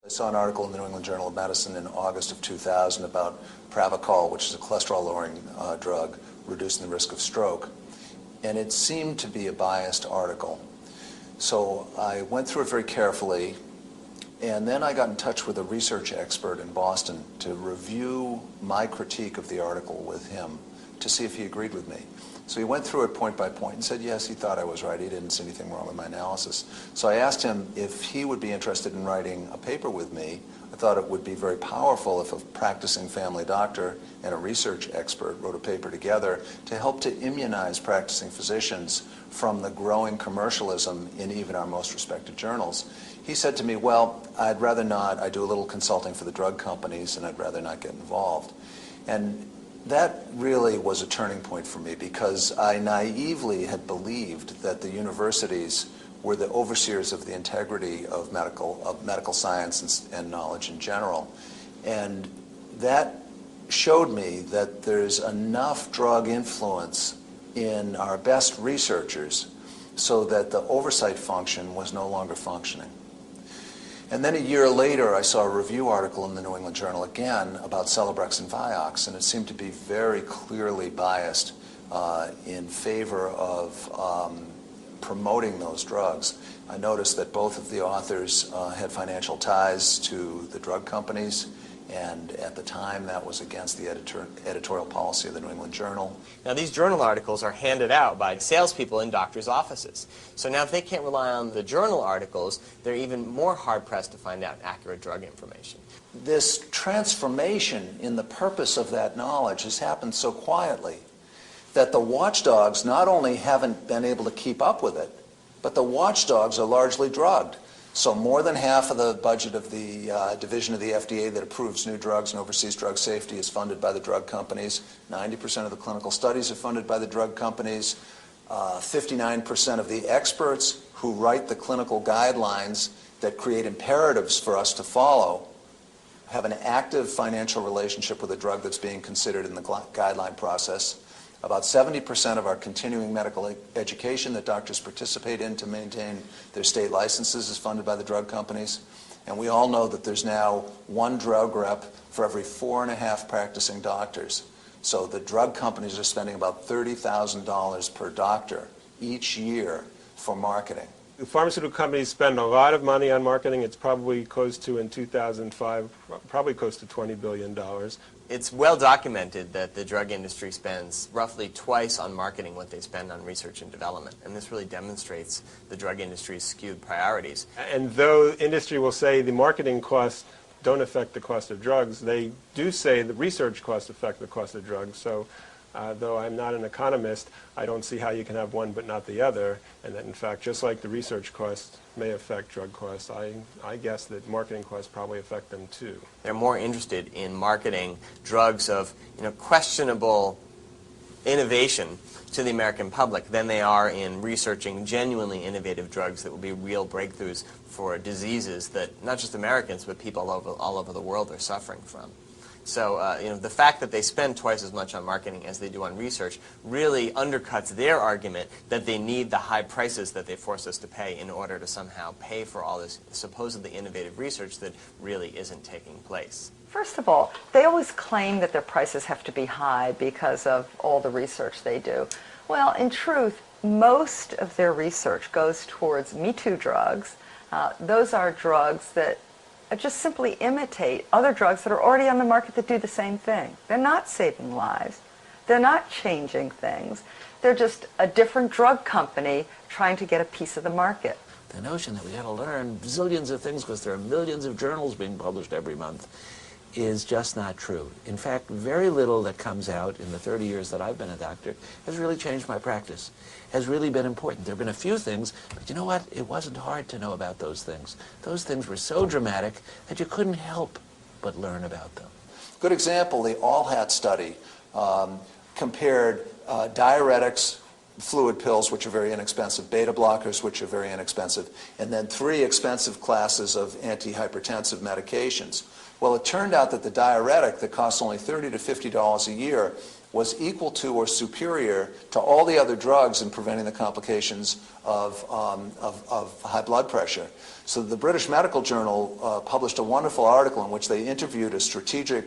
I saw an article in the New England Journal of Medicine in August of 2000 about Pravachol, which is a cholesterol-lowering drug, reducing the risk of stroke. And it seemed to be a biased article. So I went through it very carefully, and then I got in touch with a research expert in Boston to review my critique of the article with him to see if he agreed with me. So he went through it point by point and said, yes, he thought I was right. He didn't see anything wrong with my analysis. So I asked him if he would be interested in writing a paper with me. I thought it would be very powerful if a practicing family doctor and a research expert wrote a paper together to help to immunize practicing physicians from the growing commercialism in even our most respected journals. He said to me, well, I'd rather not. I do a little consulting for the drug companies, and I'd rather not get involved. And that really was a turning point for me, because I naively had believed that the universities were the overseers of the integrity of medical science and knowledge in general. And that showed me that there's enough drug influence in our best researchers so that the oversight function was no longer functioning. And then a year later, I saw a review article in the New England Journal again about Celebrex and Vioxx, and it seemed to be very clearly biased in favor of promoting those drugs. I noticed that both of the authors had financial ties to the drug companies, and at the time that was against the editorial policy of the New England Journal. Now these journal articles are handed out by salespeople in doctors' offices. So now if they can't rely on the journal articles, they're even more hard-pressed to find out accurate drug information. This transformation in the purpose of that knowledge has happened so quietly that the watchdogs not only haven't been able to keep up with it, but the watchdogs are largely drugged. So more than half of the budget of the division of the FDA that approves new drugs and oversees drug safety is funded by the drug companies. 90% of the clinical studies are funded by the drug companies. 59% of the experts who write the clinical guidelines that create imperatives for us to follow have an active financial relationship with a drug that's being considered in the guideline process. About 70% of our continuing medical education that doctors participate in to maintain their state licenses is funded by the drug companies. And we all know that there's now one drug rep for every 4.5 practicing doctors. So the drug companies are spending about $30,000 per doctor each year for marketing. The pharmaceutical companies spend a lot of money on marketing. It's probably close to, in 2005, probably close to $20 billion. It's well documented that the drug industry spends roughly twice on marketing what they spend on research and development, and this really demonstrates the drug industry's skewed priorities. And though industry will say the marketing costs don't affect the cost of drugs, they do say the research costs affect the cost of drugs. So though I'm not an economist, I don't see how you can have one but not the other, and that in fact, just like the research costs may affect drug costs, I guess that marketing costs probably affect them too. They're more interested in marketing drugs of questionable innovation to the American public than they are in researching genuinely innovative drugs that will be real breakthroughs for diseases that not just Americans but people all over the world are suffering from. So the fact that they spend twice as much on marketing as they do on research really undercuts their argument that they need the high prices that they force us to pay in order to somehow pay for all this supposedly innovative research that really isn't taking place. First of all, they always claim that their prices have to be high because of all the research they do. Well, in truth, most of their research goes towards Me Too drugs. Those are drugs that just simply imitate other drugs that are already on the market that do the same thing. They're not saving lives. They're not changing things. They're just a different drug company trying to get a piece of the market. The notion that we got to learn zillions of things because there are millions of journals being published every month is just not true. In fact, very little that comes out in the 30 years that I've been a doctor has really changed my practice, has really been important. There have been a few things, but you know what? It wasn't hard to know about those things. Those things were so dramatic that you couldn't help but learn about them. Good example, the All-Hat study compared diuretics, fluid pills, which are very inexpensive, beta blockers, which are very inexpensive, and then 3 expensive classes of antihypertensive medications. Well, it turned out that the diuretic that costs only $30 to $50 a year was equal to or superior to all the other drugs in preventing the complications of high blood pressure. So the British Medical Journal published a wonderful article in which they interviewed a strategic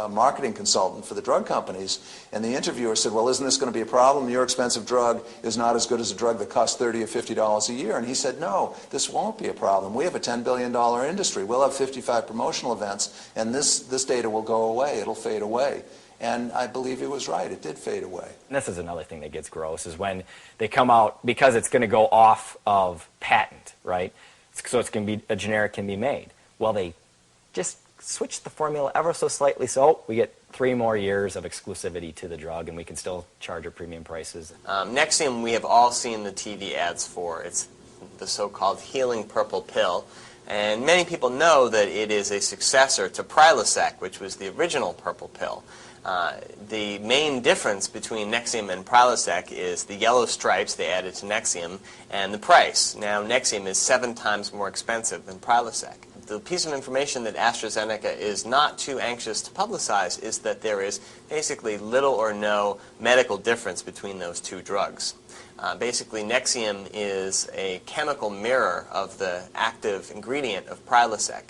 marketing consultant for the drug companies, and the interviewer said, well, isn't this going to be a problem? Your expensive drug is not as good as a drug that costs $30 or $50 a year. And he said, no, this won't be a problem. We have a $10 billion industry. We'll have 55 promotional events, and this data will go away. It'll fade away. And I believe he was right. It did fade away. And this is another thing that gets gross, is when they come out, because it's going to go off of patent, right? So it's going to be, a generic can be made. Well, they just switch the formula ever so slightly, so we get 3 more years of exclusivity to the drug, and we can still charge our premium prices. Nexium, we have all seen the TV ads for. It's the so-called healing purple pill. And many people know that it is a successor to Prilosec, which was the original purple pill. The main difference between Nexium and Prilosec is the yellow stripes they added to Nexium and the price. Now, Nexium is 7 times more expensive than Prilosec. The piece of information that AstraZeneca is not too anxious to publicize is that there is basically little or no medical difference between those 2 drugs. Basically, Nexium is a chemical mirror of the active ingredient of Prilosec.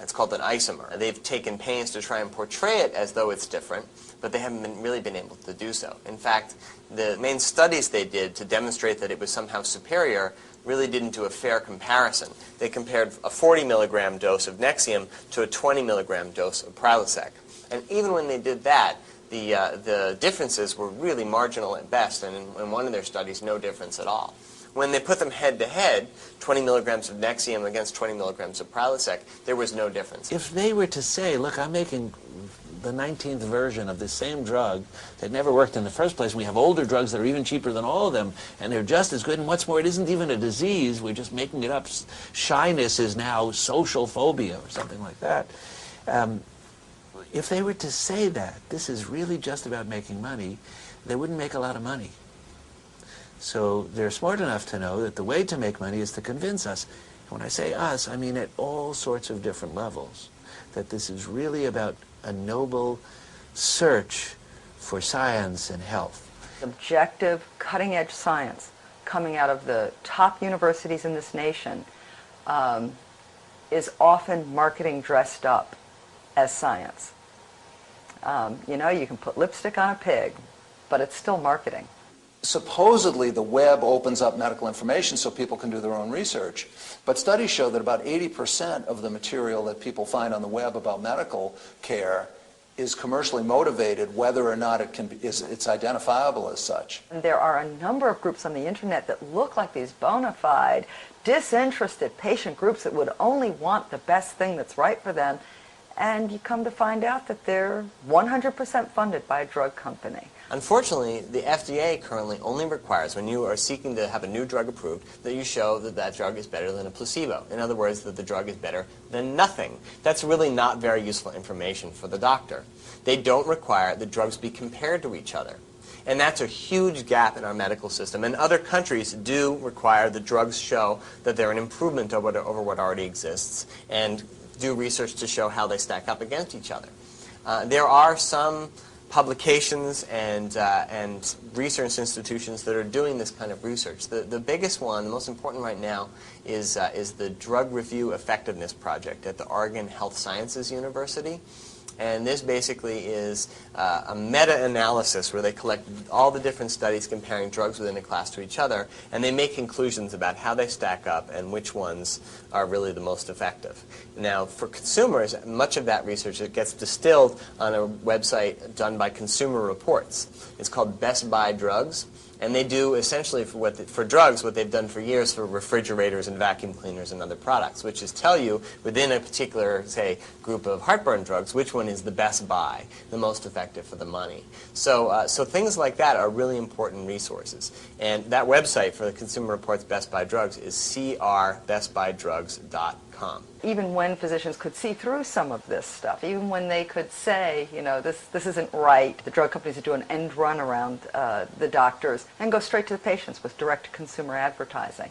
It's called an isomer. They've taken pains to try and portray it as though it's different, but they haven't really been able to do so. In fact, the main studies they did to demonstrate that it was somehow superior really didn't do a fair comparison. They compared a 40 milligram dose of Nexium to a 20 milligram dose of Prilosec. And even when they did that, the differences were really marginal at best, and in one of their studies, no difference at all. When they put them head-to-head, 20 milligrams of Nexium against 20 milligrams of Prilosec, there was no difference. If they were to say, look, I'm making the 19th version of this same drug that never worked in the first place, we have older drugs that are even cheaper than all of them, and they're just as good, and what's more, it isn't even a disease, we're just making it up. Shyness is now social phobia or something like that. If they were to say that this is really just about making money, they wouldn't make a lot of money. So they're smart enough to know that the way to make money is to convince us. When I say us, I mean at all sorts of different levels, that this is really about a noble search for science and health. Objective, cutting-edge science coming out of the top universities in this nation is often marketing dressed up as science. You know, you can put lipstick on a pig, but it's still marketing. Supposedly, the web opens up medical information so people can do their own research. But studies show that about 80% of the material that people find on the web about medical care is commercially motivated, whether or not it's identifiable as such. And there are a number of groups on the internet that look like these bona fide, disinterested patient groups that would only want the best thing that's right for them. And you come to find out that they're 100% funded by a drug company. Unfortunately, the FDA currently only requires, when you are seeking to have a new drug approved, that you show that that drug is better than a placebo. In other words, that the drug is better than nothing. That's really not very useful information for the doctor. They don't require that drugs be compared to each other. And that's a huge gap in our medical system. And other countries do require that drugs show that they're an improvement over what already exists, and do research to show how they stack up against each other. There are some publications and research institutions that are doing this kind of research. The biggest one, the most important right now, is the Drug Review Effectiveness Project at the Oregon Health Sciences University. And this basically is a meta-analysis where they collect all the different studies comparing drugs within a class to each other, and they make conclusions about how they stack up and which ones are really the most effective. Now, for consumers, much of that research gets distilled on a website done by Consumer Reports. It's called Best Buy Drugs. And they do essentially for drugs what they've done for years for refrigerators and vacuum cleaners and other products, which is tell you within a particular, say, group of heartburn drugs, which one is the best buy, the most effective for the money. So things like that are really important resources. And that website for the Consumer Reports Best Buy Drugs is crbestbuydrugs.com. Even when physicians could see through some of this stuff, even when they could say, you know, this isn't right, the drug companies would do an end run around the doctors and go straight to the patients with direct-to-consumer advertising.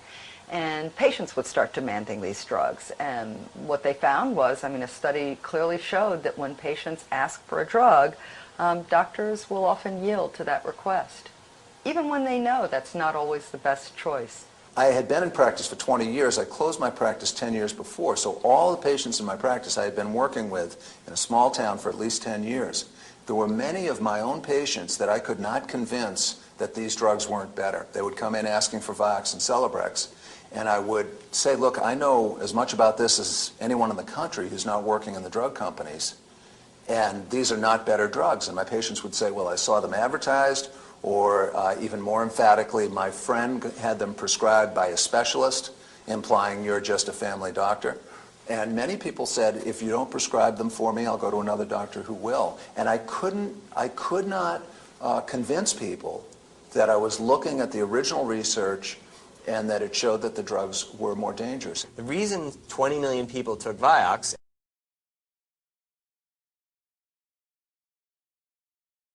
And patients would start demanding these drugs. And what they found was, I mean, a study clearly showed that when patients ask for a drug, doctors will often yield to that request, even when they know that's not always the best choice. I had been in practice for 20 years. I closed my practice 10 years before, so all the patients in my practice I had been working with in a small town for at least 10 years. There were many of my own patients that I could not convince that these drugs weren't better. They would come in asking for Vioxx and Celebrex, and I would say, look, I know as much about this as anyone in the country who's not working in the drug companies, and these are not better drugs. And my patients would say, well, I saw them advertised, or even more emphatically, my friend had them prescribed by a specialist, implying you're just a family doctor. And many people said, if you don't prescribe them for me, I'll go to another doctor who will. And I could not convince people that I was looking at the original research and that it showed that the drugs were more dangerous. The reason 20 million people took Vioxx